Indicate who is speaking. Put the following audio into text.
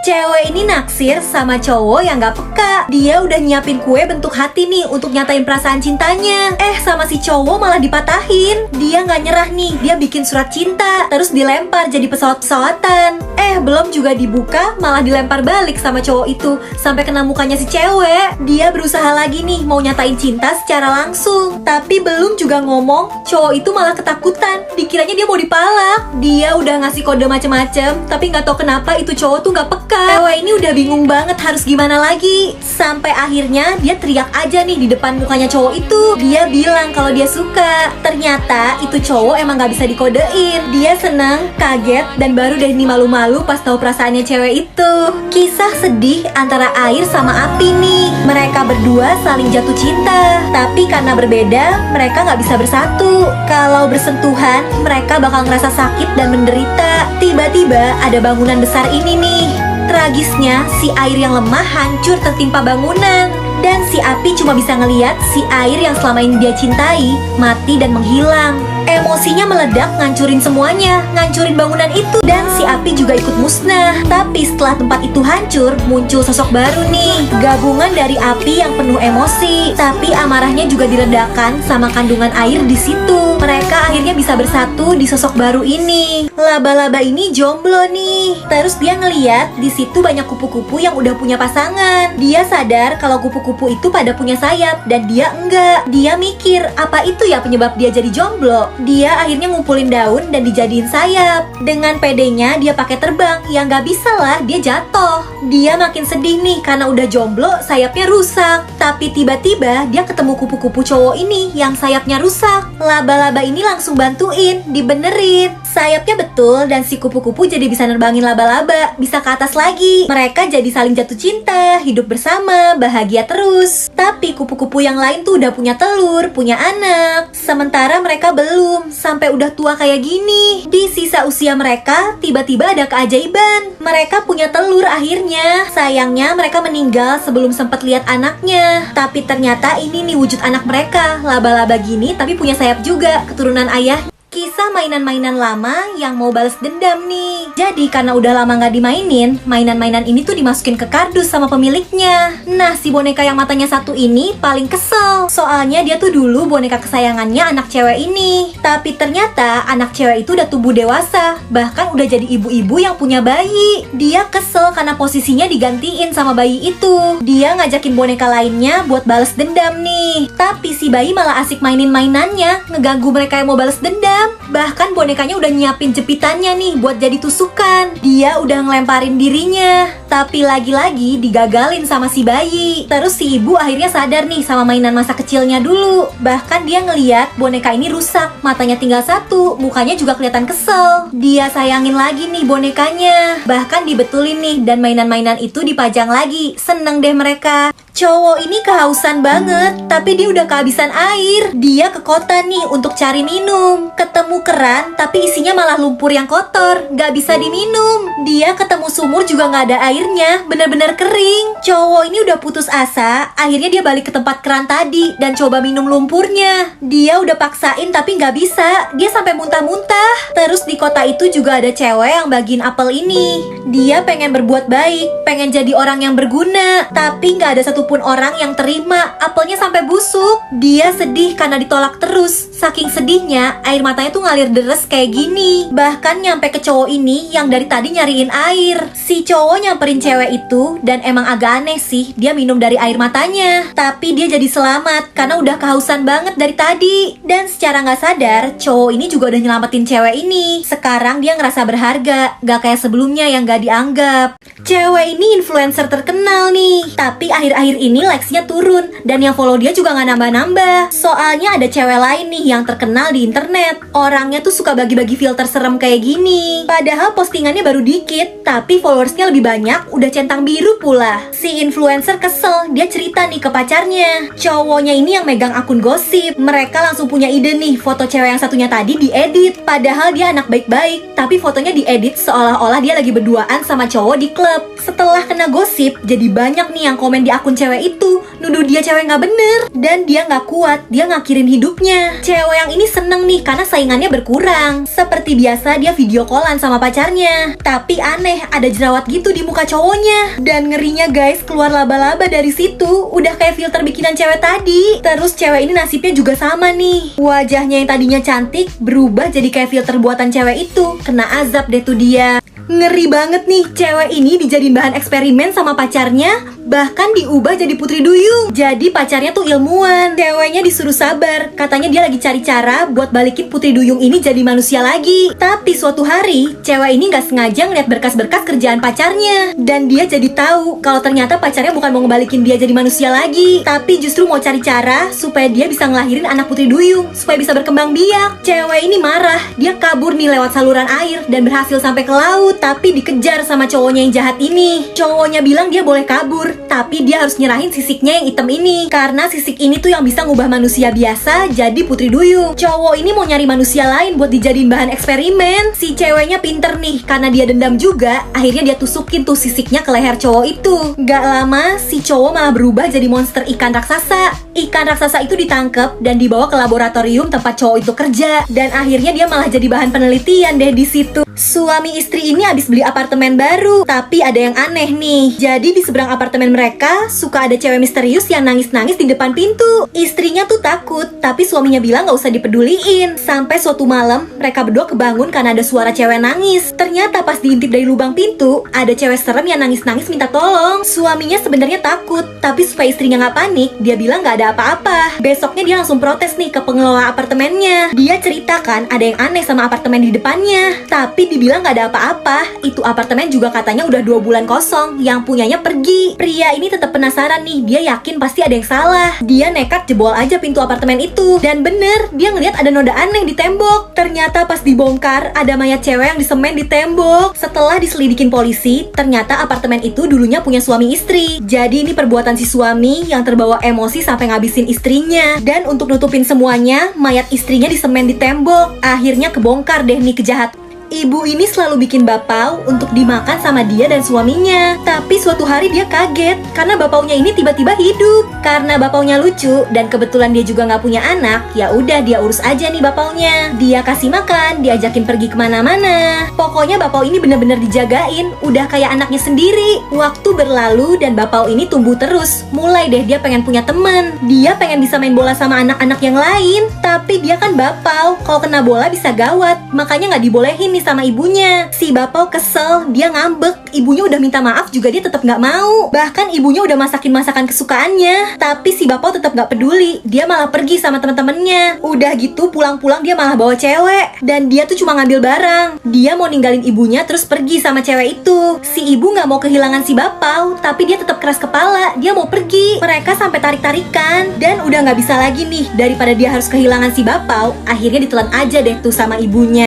Speaker 1: Cewek ini naksir sama cowok yang gak peka. Dia udah nyiapin kue bentuk hati nih untuk nyatain perasaan cintanya. Sama si cowok malah dipatahin. Dia gak nyerah nih, dia bikin surat cinta, terus dilempar jadi pesawat-pesawatan. Belum juga dibuka, malah dilempar balik sama cowok itu sampai kena mukanya si cewek. Dia berusaha lagi nih mau nyatain cinta secara langsung, tapi belum juga ngomong, cowok itu malah ketakutan. Dikiranya dia mau dipalak. Dia udah ngasih kode macem-macem, tapi gak tahu kenapa itu cowok tuh gak peka. Cewek ini udah bingung banget harus gimana lagi. Sampai akhirnya dia teriak aja nih di depan mukanya cowok itu. Dia bilang kalau dia suka. Ternyata itu cowok emang gak bisa dikodein. Dia seneng, kaget, dan baru deh nih malu-malu pas tahu perasaannya cewek itu. Kisah sedih antara air sama api nih. Mereka berdua saling jatuh cinta, tapi karena berbeda, mereka gak bisa bersatu. Kalau bersentuhan, mereka bakal ngerasa sakit dan menderita. Tiba-tiba ada bangunan besar ini nih. Tragisnya, si air yang lemah hancur tertimpa bangunan. Dan si api cuma bisa ngeliat si air yang selama ini dia cintai mati dan menghilang. Emosinya meledak, ngancurin semuanya, ngancurin bangunan itu. Dan si api juga ikut musnah. Tapi setelah tempat itu hancur, muncul sosok baru nih. Gabungan dari api yang penuh emosi, tapi amarahnya juga diredakan sama kandungan air di situ. Mereka akhirnya bisa bersatu di sosok baru ini. Laba-laba ini jomblo nih. Terus dia ngeliat di situ banyak kupu-kupu yang udah punya pasangan. Dia sadar kalau kupu-kupu itu pada punya sayap dan dia enggak. Dia mikir, apa itu ya penyebab dia jadi jomblo? Dia akhirnya ngumpulin daun dan dijadiin sayap. Dengan pedenya dia pakai terbang, yang gak bisa lah dia jatuh. Dia makin sedih nih karena udah jomblo, sayapnya rusak. Tapi tiba-tiba dia ketemu kupu-kupu cowok ini yang sayapnya rusak. Laba-laba ini langsung bantuin, dibenerin. Sayapnya betul dan si kupu-kupu jadi bisa nerbangin laba-laba, bisa ke atas lagi. Mereka jadi saling jatuh cinta, hidup bersama, bahagia terus. Tapi kupu-kupu yang lain tuh udah punya telur, punya anak. Sementara mereka belum, sampai udah tua kayak gini. Di sisa usia mereka, tiba-tiba ada keajaiban. Mereka punya telur akhirnya. Sayangnya mereka meninggal sebelum sempat lihat anaknya. Tapi ternyata ini nih wujud anak mereka. Laba-laba gini tapi punya sayap juga, keturunan ayah. Kisah mainan-mainan lama yang mau balas dendam nih. Jadi karena udah lama gak dimainin, mainan-mainan ini tuh dimasukin ke kardus sama pemiliknya. Nah, si boneka yang matanya satu ini paling kesel. Soalnya dia tuh dulu boneka kesayangannya anak cewek ini. Tapi ternyata anak cewek itu udah tumbuh dewasa, bahkan udah jadi ibu-ibu yang punya bayi. Dia kesel karena posisinya digantiin sama bayi itu. Dia ngajakin boneka lainnya buat balas dendam nih. Tapi si bayi malah asik mainin mainannya, ngeganggu mereka yang mau balas dendam. Bahkan bonekanya udah nyiapin jepitannya nih buat jadi tusukan. Dia udah ngelemparin dirinya, tapi lagi-lagi digagalin sama si bayi. Terus si ibu akhirnya sadar nih sama mainan masa kecilnya dulu. Bahkan dia ngeliat boneka ini rusak, matanya tinggal satu, mukanya juga kelihatan kesel. Dia sayangin lagi nih bonekanya, bahkan dibetulin nih dan mainan-mainan itu dipajang lagi. Seneng deh mereka. Cowok ini kehausan banget, tapi dia udah kehabisan air. Dia ke kota nih untuk cari minum. Ketemu keran, tapi isinya malah lumpur yang kotor, gak bisa diminum. Dia ketemu sumur juga gak ada airnya, bener-bener kering. Cowok ini udah putus asa, akhirnya dia balik ke tempat keran tadi dan coba minum lumpurnya. Dia udah paksain tapi gak bisa, dia sampai muntah-muntah. Terus di kota itu juga ada cewek yang bagiin apel ini. Dia pengen berbuat baik, pengen jadi orang yang berguna, tapi gak ada satupun orang yang terima. Apelnya sampai busuk. Dia sedih karena ditolak terus. Saking sedihnya, air matanya tuh ngalir deres kayak gini. Bahkan nyampe ke cowok ini yang dari tadi nyariin air. Si cowok nyamperin cewek itu dan emang agak aneh sih, dia minum dari air matanya. Tapi dia jadi selamat karena udah kehausan banget dari tadi. Dan secara gak sadar, cowok ini juga udah nyelamatin cewek ini. Sekarang dia ngerasa berharga, gak kayak sebelumnya yang gak dianggap. Cewek ini influencer terkenal nih, tapi akhir-akhir ini likes-nya turun dan yang follow dia juga gak nambah-nambah. Soalnya ada cewek lain nih yang terkenal di internet. Orangnya tuh suka bagi-bagi filter serem kayak gini. Padahal postingannya baru dikit, tapi followersnya lebih banyak, udah centang biru pula. Si influencer kesel, dia cerita nih ke pacarnya. Cowoknya ini yang megang akun gosip. Mereka langsung punya ide nih, foto cewek yang satunya tadi diedit. Padahal dia anak baik-baik, tapi fotonya diedit seolah-olah dia lagi berduaan sama cowok di klub. ditangkep. Setelah kena gosip, jadi banyak nih yang komen di akun cewek itu, nuduh dia cewek nggak bener. Dan dia nggak kuat, dia ngakhirin hidupnya. Cewek yang ini seneng nih karena saingannya berkurang. Seperti biasa dia video callan sama pacarnya. Tapi aneh, ada jerawat gitu di muka cowoknya. Dan ngerinya guys, keluar laba-laba dari situ. Udah kayak filter bikinan cewek tadi. Terus cewek ini nasibnya juga sama nih. Wajahnya yang tadinya cantik berubah jadi kayak filter buatan cewek itu. Kena azab deh tuh dia. Ngeri banget nih, cewek ini dijadiin bahan eksperimen sama pacarnya, bahkan diubah jadi putri duyung. Jadi pacarnya tuh ilmuwan. Ceweknya disuruh sabar, katanya dia lagi cari cara buat balikin putri duyung ini jadi manusia lagi. Tapi suatu hari, cewek ini gak sengaja ngeliat berkas-berkas kerjaan pacarnya. Dan dia jadi tahu kalau ternyata pacarnya bukan mau ngebalikin dia jadi manusia lagi, tapi justru mau cari cara supaya dia bisa ngelahirin anak putri duyung, supaya bisa berkembang biak. Cewek ini marah, dia kabur nih lewat saluran air dan berhasil sampai ke laut. Tapi dikejar sama cowoknya yang jahat ini. Cowoknya bilang dia boleh kabur, tapi dia harus nyerahin sisiknya yang hitam ini. Karena sisik ini tuh yang bisa ngubah manusia biasa jadi putri duyung. Cowok ini mau nyari manusia lain buat dijadiin bahan eksperimen. Si ceweknya pinter nih, karena dia dendam juga. Akhirnya dia tusukin tuh sisiknya ke leher cowok itu. Gak lama, si cowok malah berubah jadi monster ikan raksasa. Ikan raksasa itu ditangkap dan dibawa ke laboratorium tempat cowok itu kerja. Dan akhirnya dia malah jadi bahan penelitian deh di situ. Suami istri ini habis beli apartemen baru, tapi ada yang aneh nih. Jadi di seberang apartemen mereka suka ada cewek misterius yang nangis-nangis di depan pintu. Istrinya tuh takut, tapi suaminya bilang gak usah dipeduliin. Sampai suatu malam mereka berdua kebangun karena ada suara cewek nangis. Ternyata pas diintip dari lubang pintu, ada cewek serem yang nangis-nangis minta tolong. Suaminya sebenarnya takut, tapi supaya istrinya gak panik, dia bilang gak ada apa-apa. Besoknya dia langsung protes nih ke pengelola apartemennya. Dia ceritakan ada yang aneh sama apartemen di depannya, tapi dibilang gak ada apa-apa. Itu apartemen juga katanya udah 2 bulan kosong, yang punyanya pergi. Pria ini tetap penasaran nih, dia yakin pasti ada yang salah. Dia nekat jebol aja pintu apartemen itu. Dan bener, dia ngeliat ada noda aneh di tembok. Ternyata pas dibongkar, ada mayat cewek yang disemen di tembok. Setelah diselidikin polisi, ternyata apartemen itu dulunya punya suami istri. Jadi ini perbuatan si suami yang terbawa emosi sampai ngabisin istrinya. Dan untuk nutupin semuanya, mayat istrinya disemen di tembok. Akhirnya kebongkar deh nih kejahatan. Ibu ini selalu bikin bapau untuk dimakan sama dia dan suaminya. Tapi suatu hari dia kaget karena bapaunya ini tiba-tiba hidup. Karena bapaunya lucu dan kebetulan dia juga nggak punya anak, ya udah dia urus aja nih bapaunya. Dia kasih makan, diajakin pergi kemana-mana. Pokoknya bapau ini bener-bener dijagain, udah kayak anaknya sendiri. Waktu berlalu dan bapau ini tumbuh terus. Mulai deh dia pengen punya teman. Dia pengen bisa main bola sama anak-anak yang lain. Tapi dia kan bapau, kalau kena bola bisa gawat. Makanya nggak dibolehin nih sama ibunya. Si bapau kesel, dia ngambek. Ibunya udah minta maaf juga dia tetap nggak mau. Bahkan ibunya udah masakin masakan kesukaannya, tapi si bapau tetap nggak peduli. Dia malah pergi sama teman-temannya. Udah gitu pulang-pulang dia malah bawa cewek. Dan dia tuh cuma ngambil barang. Dia mau ninggalin ibunya terus pergi sama cewek itu. Si ibu nggak mau kehilangan si bapau, tapi dia tetap keras kepala. Dia mau pergi. Mereka sampai tarik-tarikan dan udah nggak bisa lagi nih. Daripada dia harus kehilangan si bapau, akhirnya ditelan aja deh tuh sama ibunya.